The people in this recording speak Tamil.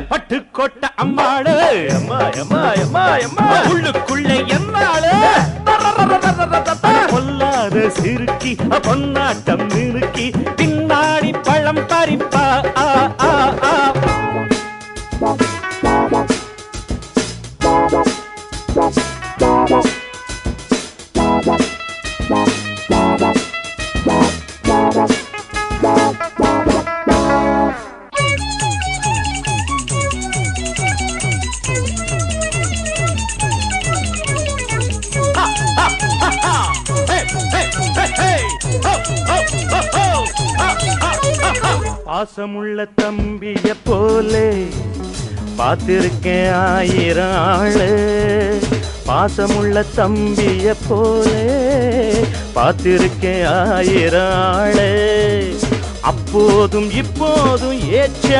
பட்டு கொட்ட அம்மாடு அம்மா அம்மா அம்மா அம்மா உள்ளுக்குள்ளே என்னாளு பொல்லாத சிறுக்கி பொன்னாட்டம் நிறுக்கி பின்னாடி பழம் பறிப்பா பாசமுள்ள தம்பிய போலே பார்த்திருக்கேன் ஆயிரம் ஆளு பாசமுள்ள தம்பிய போலே பார்த்திருக்கேன் ஆயிரம் ஆளு அப்போதும் இப்போதும் ஏற்ற